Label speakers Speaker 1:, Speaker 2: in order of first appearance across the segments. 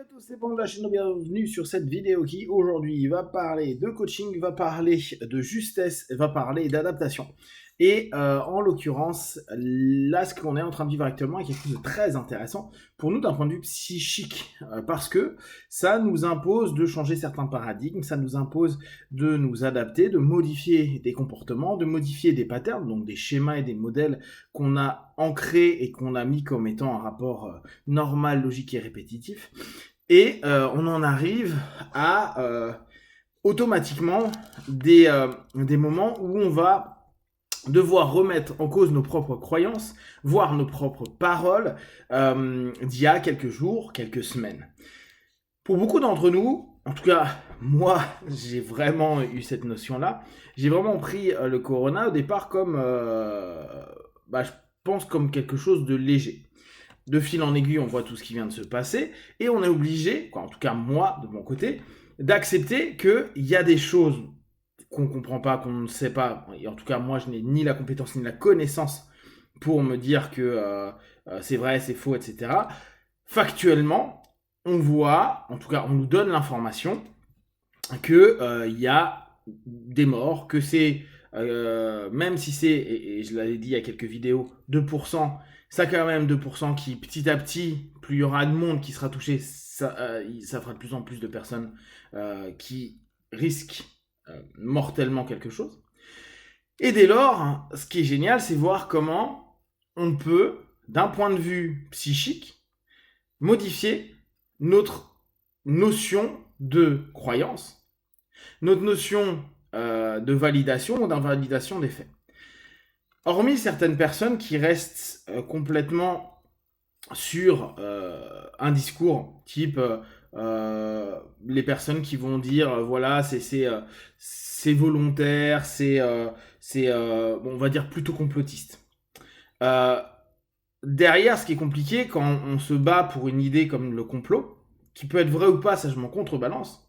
Speaker 1: tous, c'est Pong de la chaîne, bienvenue sur cette vidéo qui aujourd'hui va parler de coaching, va parler de justesse, va parler d'adaptation. Et en l'occurrence, là, ce qu'on est en train de vivre actuellement est quelque chose de très intéressant pour nous d'un point de vue psychique, parce que ça nous impose de changer certains paradigmes, ça nous impose de nous adapter, de modifier des comportements, de modifier des patterns, donc des schémas et des modèles qu'on a ancrés et qu'on a mis comme étant un rapport normal, logique et répétitif. Et on en arrive à automatiquement des moments où on va devoir remettre en cause nos propres croyances, voire nos propres paroles d'il y a quelques jours, quelques semaines. Pour beaucoup d'entre nous, en tout cas moi j'ai vraiment eu cette notion-là, j'ai vraiment pris le corona au départ comme, je pense comme quelque chose de léger. De fil en aiguille, on voit tout ce qui vient de se passer, et on est obligé, en tout cas moi, de mon côté, d'accepter qu'il y a des choses qu'on ne comprend pas, qu'on ne sait pas, et en tout cas moi je n'ai ni la compétence ni la connaissance pour me dire que c'est vrai, c'est faux, etc. Factuellement, on voit, en tout cas on nous donne l'information, qu'il y a des morts, que c'est, même si c'est, et je l'avais dit il y a quelques vidéos, 2%, ça quand même 2% qui, petit à petit, plus il y aura de monde qui sera touché, ça fera de plus en plus de personnes qui risquent mortellement quelque chose. Et dès lors, ce qui est génial, c'est voir comment on peut, d'un point de vue psychique, modifier notre notion de croyance, notre notion de validation ou d'invalidation des faits. Hormis certaines personnes qui restent complètement sur un discours type les personnes qui vont dire voilà c'est volontaire, on va dire plutôt complotiste. Derrière, ce qui est compliqué quand on se bat pour une idée comme le complot, qui peut être vrai ou pas, ça je m'en contrebalance,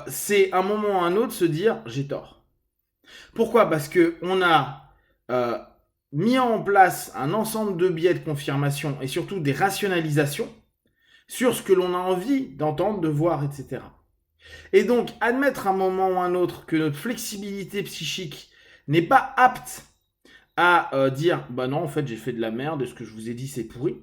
Speaker 1: c'est un moment ou un autre se dire j'ai tort. Pourquoi ? Parce que on a mis en place un ensemble de biais de confirmation et surtout des rationalisations sur ce que l'on a envie d'entendre, de voir, etc. Et donc, admettre à un moment ou un autre que notre flexibilité psychique n'est pas apte à dire bah non, en fait, j'ai fait de la merde, ce que je vous ai dit, c'est pourri,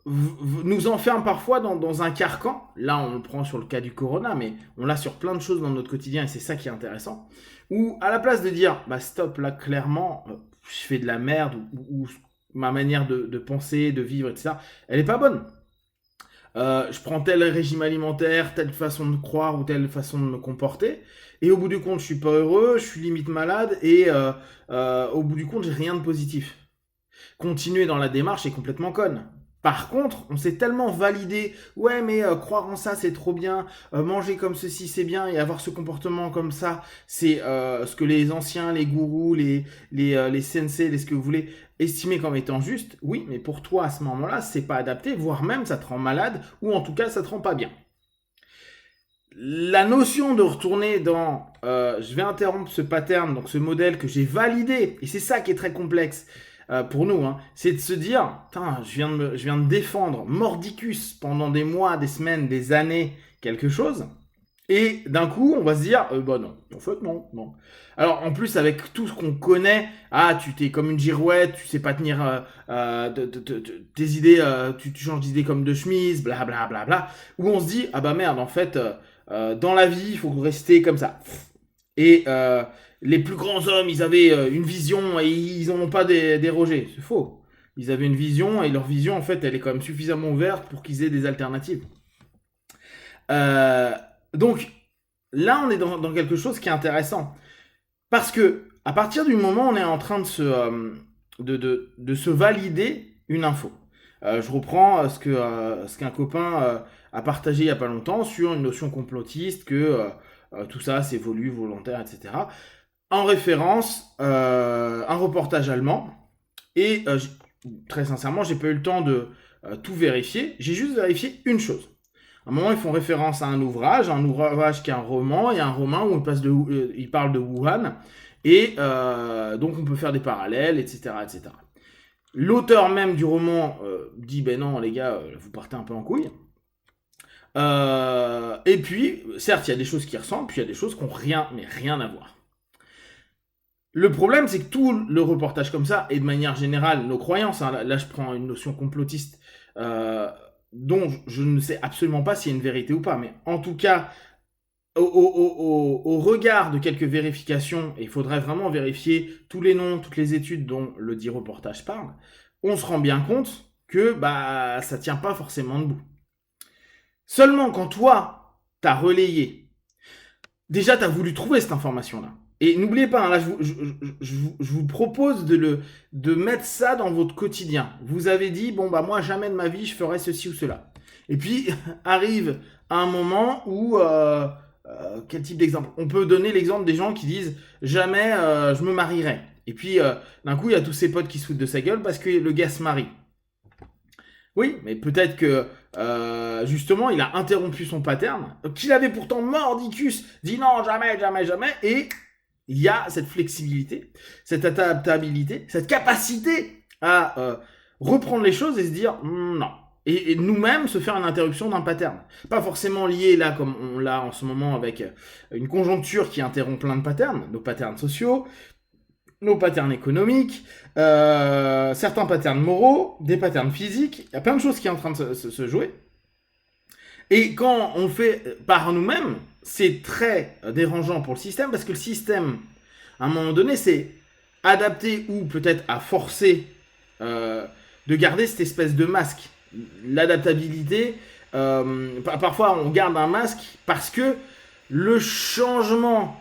Speaker 1: nous enferme parfois dans un carcan. Là, on le prend sur le cas du corona, mais on l'a sur plein de choses dans notre quotidien et c'est ça qui est intéressant. Où, à la place de dire bah stop, là, clairement, je fais de la merde ou ma manière de penser, de vivre, etc., elle est pas bonne. Je prends tel régime alimentaire, telle façon de croire ou telle façon de me comporter, et au bout du compte, je suis pas heureux, je suis limite malade, et au bout du compte, j'ai rien de positif. Continuer dans la démarche est complètement conne. Par contre, on s'est tellement validé, ouais mais croire en ça c'est trop bien, manger comme ceci c'est bien et avoir ce comportement comme ça, c'est ce que les anciens, les gourous, les sensei, les ce que vous voulez, estimer comme étant juste. Oui, mais pour toi à ce moment-là, c'est pas adapté, voire même ça te rend malade ou en tout cas ça te rend pas bien. La notion de retourner dans je vais interrompre ce pattern, donc ce modèle que j'ai validé, et c'est ça qui est très complexe pour nous, hein, c'est de se dire, je viens de défendre mordicus pendant des mois, des semaines, des années, quelque chose, et d'un coup, on va se dire, bah non, en fait, non, non. Alors, en plus, avec tout ce qu'on connaît, tu t'es comme une girouette, tu sais pas tenir tes idées, tu changes d'idée comme de chemise, blablabla, bla, bla, bla, où on se dit, ah bah merde, en fait, dans la vie, il faut rester comme ça. Et les plus grands hommes, ils avaient une vision et ils n'en ont pas dérogé. C'est faux. Ils avaient une vision et leur vision, en fait, elle est quand même suffisamment ouverte pour qu'ils aient des alternatives. Donc, là, on est dans quelque chose qui est intéressant. Parce que, à partir du moment où on est en train de se valider une info, je reprends ce qu'un copain a partagé il n'y a pas longtemps sur une notion complotiste que tout ça c'est voulu, volontaire, etc. En référence, un reportage allemand. Et très sincèrement, j'ai pas eu le temps de tout vérifier. J'ai juste vérifié une chose. À un moment, ils font référence à un ouvrage qui est un roman, et un roman où il parle de Wuhan, et donc on peut faire des parallèles, etc., etc. L'auteur même du roman dit, ben non les gars, vous partez un peu en couille. Et puis, certes, il y a des choses qui ressemblent, puis il y a des choses qui n'ont rien, mais rien à voir. Le problème, c'est que tout le reportage comme ça, et de manière générale, nos croyances, hein, là je prends une notion complotiste, dont je ne sais absolument pas s'il y a une vérité ou pas, mais en tout cas, au regard de quelques vérifications, et il faudrait vraiment vérifier tous les noms, toutes les études dont le dit reportage parle, on se rend bien compte que bah ça tient pas forcément debout. Seulement quand toi, t'as relayé, déjà t'as voulu trouver cette information-là. Et n'oubliez pas, hein, là je vous propose de mettre ça dans votre quotidien. Vous avez dit, bon bah moi jamais de ma vie je ferai ceci ou cela. Et puis arrive un moment où... quel type d'exemple? On peut donner l'exemple des gens qui disent jamais je me marierai. Et puis d'un coup il y a tous ses potes qui se foutent de sa gueule parce que le gars se marie. Oui, mais peut-être que justement il a interrompu son pattern, qu'il avait pourtant mordicus, dit non jamais, jamais, jamais, et il y a cette flexibilité, cette adaptabilité, cette capacité à reprendre les choses et se dire non. Et nous-mêmes se faire une interruption d'un pattern. Pas forcément lié là comme on l'a en ce moment avec une conjoncture qui interrompt plein de patterns, nos patterns sociaux, nos patterns économiques, certains patterns moraux, des patterns physiques. Il y a plein de choses qui sont en train de se jouer. Et quand on le fait par nous-mêmes, c'est très dérangeant pour le système parce que le système, à un moment donné, c'est adapté ou peut-être à forcer de garder cette espèce de masque. L'adaptabilité, parfois on garde un masque parce que le changement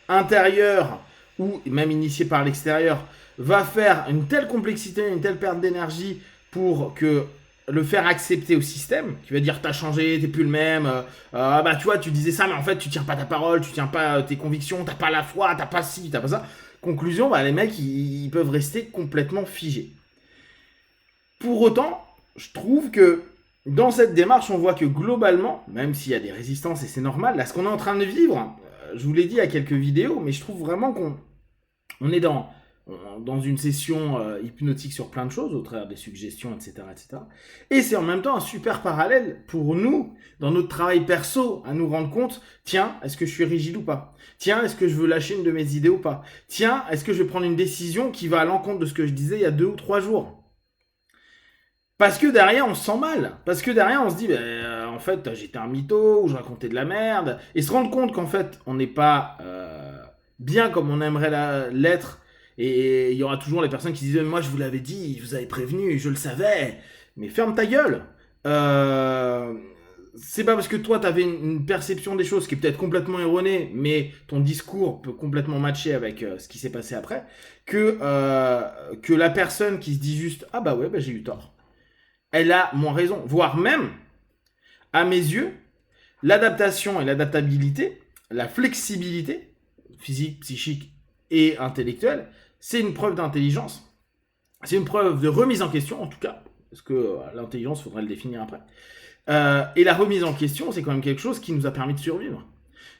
Speaker 1: intérieur ou même initié par l'extérieur va faire une telle complexité, une telle perte d'énergie pour que le faire accepter au système, qui va dire t'as changé, t'es plus le même, bah tu vois, tu disais ça, mais en fait tu tiens pas ta parole, tu tiens pas tes convictions, t'as pas la foi, t'as pas ci, t'as pas ça. Conclusion, bah les mecs ils peuvent rester complètement figés. Pour autant, je trouve que dans cette démarche, on voit que globalement, même s'il y a des résistances et c'est normal, là ce qu'on est en train de vivre, je vous l'ai dit à quelques vidéos, mais je trouve vraiment qu'on est dans une session hypnotique sur plein de choses, au travers des suggestions, etc. etc. Et c'est en même temps un super parallèle pour nous, dans notre travail perso, à nous rendre compte, tiens, est-ce que je suis rigide ou pas? Tiens, est-ce que je veux lâcher une de mes idées ou pas? Tiens, est-ce que je vais prendre une décision qui va à l'encontre de ce que je disais il y a 2 ou 3 jours? Parce que derrière, on se sent mal. Parce que derrière, on se dit, en fait, j'étais un mytho, ou je racontais de la merde. Et se rendre compte qu'en fait, on n'est pas bien comme on aimerait l'être. Et il y aura toujours les personnes qui disent, moi, je vous l'avais dit, je vous avais prévenu, je le savais. Mais ferme ta gueule. C'est pas parce que toi, t'avais une perception des choses qui est peut-être complètement erronée, mais ton discours peut complètement matcher avec ce qui s'est passé après, que la personne qui se dit juste, ah bah ouais, bah j'ai eu tort. Elle a moins raison. Voire même, à mes yeux, l'adaptation et l'adaptabilité, la flexibilité, physique, psychique et intellectuelle, c'est une preuve d'intelligence. C'est une preuve de remise en question, en tout cas, parce que l'intelligence, il faudrait le définir après. Et la remise en question, c'est quand même quelque chose qui nous a permis de survivre.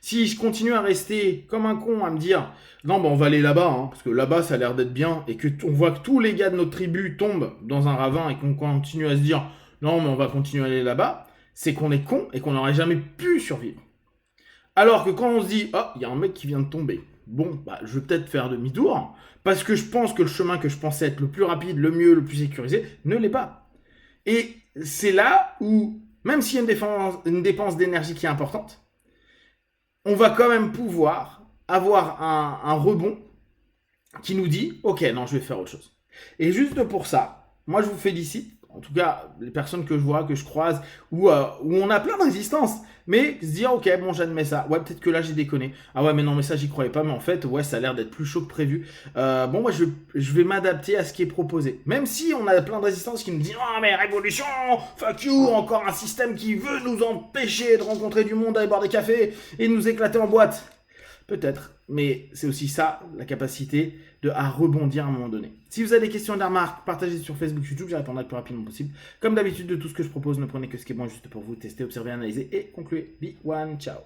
Speaker 1: Si je continue à rester comme un con, à me dire non, bah on va aller là-bas, hein, parce que là-bas ça a l'air d'être bien, et que on voit que tous les gars de notre tribu tombent dans un ravin et qu'on continue à se dire non, mais on va continuer à aller là-bas, c'est qu'on est con et qu'on n'aurait jamais pu survivre. Alors que quand on se dit oh, il y a un mec qui vient de tomber, bon, bah je vais peut-être faire demi-tour, parce que je pense que le chemin que je pensais être le plus rapide, le mieux, le plus sécurisé, ne l'est pas. Et c'est là où, même s'il y a une dépense d'énergie qui est importante, on va quand même pouvoir avoir un rebond qui nous dit « Ok, non, je vais faire autre chose ». Et juste pour ça, moi je vous félicite, en tout cas les personnes que je vois, que je croise, où on a plein de résistances, mais se dire « Ok, bon, j'admets ça, ouais, peut-être que là j'ai déconné, ah ouais, mais non, mais ça j'y croyais pas, mais en fait, ouais, ça a l'air d'être plus chaud que prévu. Bon, moi je vais m'adapter à ce qui est proposé. » Même si on a plein de résistances qui nous disent « Oh, mais révolution, fuck you, encore un système qui veut nous empêcher de rencontrer du monde, d'aller boire des cafés et de nous éclater en boîte. » Peut-être, mais c'est aussi ça, la capacité à rebondir à un moment donné. Si vous avez des questions et des remarques, partagez sur Facebook, YouTube, j'y répondrai le plus rapidement possible. Comme d'habitude, de tout ce que je propose, ne prenez que ce qui est bon juste pour vous, testez, observez, analysez et concluez. Be one, ciao.